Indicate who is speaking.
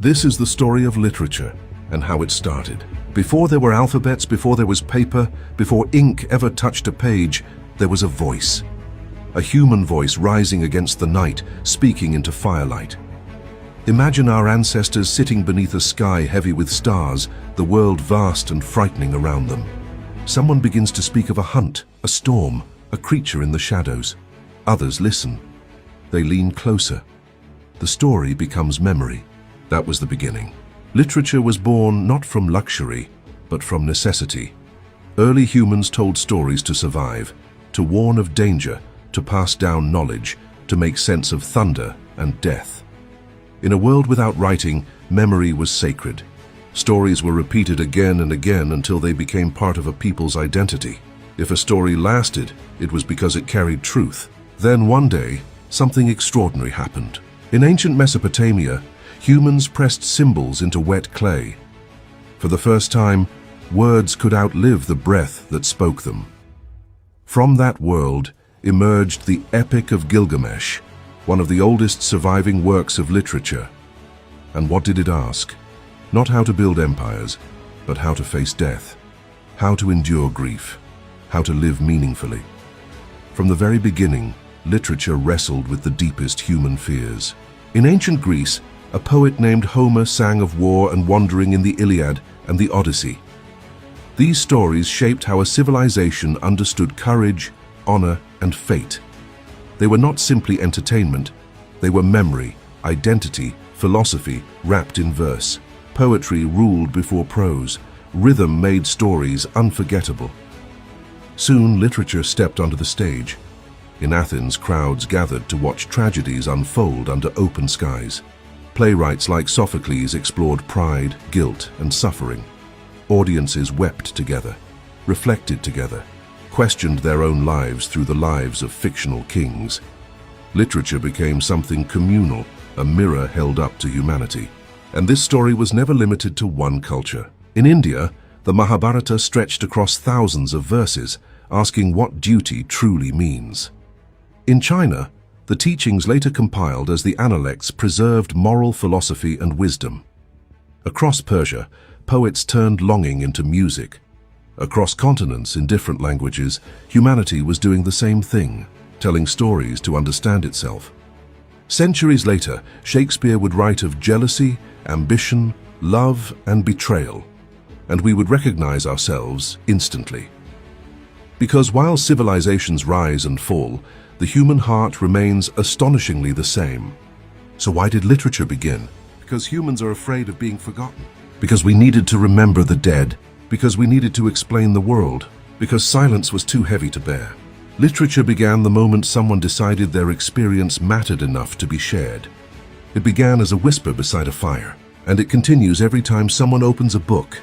Speaker 1: This is the story of literature and how it started. Before there were alphabets, before there was paper, before ink ever touched a page, there was a voice. A human voice rising against the night, speaking into firelight. Imagine our ancestors sitting beneath a sky heavy with stars, the world vast and frightening around them. Someone begins to speak of a hunt, a storm, a creature in the shadows. Others listen. They lean closer. The story becomes memory. That was the beginning. Literature was born not from luxury, but from necessity. Early humans told stories to survive, to warn of danger, to pass down knowledge, to make sense of thunder and death. In a world without writing, memory was sacred. Stories were repeated again and again until they became part of a people's identity. If a story lasted, it was because it carried truth. Then one day, something extraordinary happened. In ancient Mesopotamia, humans pressed symbols into wet clay. For the first time, words could outlive the breath that spoke them. From that world emerged the Epic of Gilgamesh, one of the oldest surviving works of literature. And what did it ask? Not how to build empires, but how to face death, how to endure grief, how to live meaningfully. From the very beginning, literature wrestled with the deepest human fears. In ancient Greece, a poet named Homer sang of war and wandering in the Iliad and the Odyssey. These stories shaped how a civilization understood courage, honor, and fate. They were not simply entertainment, they were memory, identity, philosophy wrapped in verse. Poetry ruled before prose. Rhythm made stories unforgettable. Soon, literature stepped onto the stage. In Athens, crowds gathered to watch tragedies unfold under open skies. Playwrights like Sophocles explored pride, guilt, and suffering. Audiences wept together, reflected together, questioned their own lives through the lives of fictional kings. Literature became something communal, a mirror held up to humanity. And this story was never limited to one culture. In India, the Mahabharata stretched across thousands of verses, asking what duty truly means. In China, the teachings later compiled as the Analects preserved moral philosophy and wisdom. Across Persia, poets turned longing into music. Across continents in different languages, humanity was doing the same thing, telling stories to understand itself. Centuries later, Shakespeare would write of jealousy, ambition, love, and betrayal, and we would recognize ourselves instantly. Because while civilizations rise and fall, the human heart remains astonishingly the same. So why did literature begin? Because humans are afraid of being forgotten. Because we needed to remember the dead. Because we needed to explain the world. Because silence was too heavy to bear. Literature began the moment someone decided their experience mattered enough to be shared. It began as a whisper beside a fire, and it continues every time someone opens a book,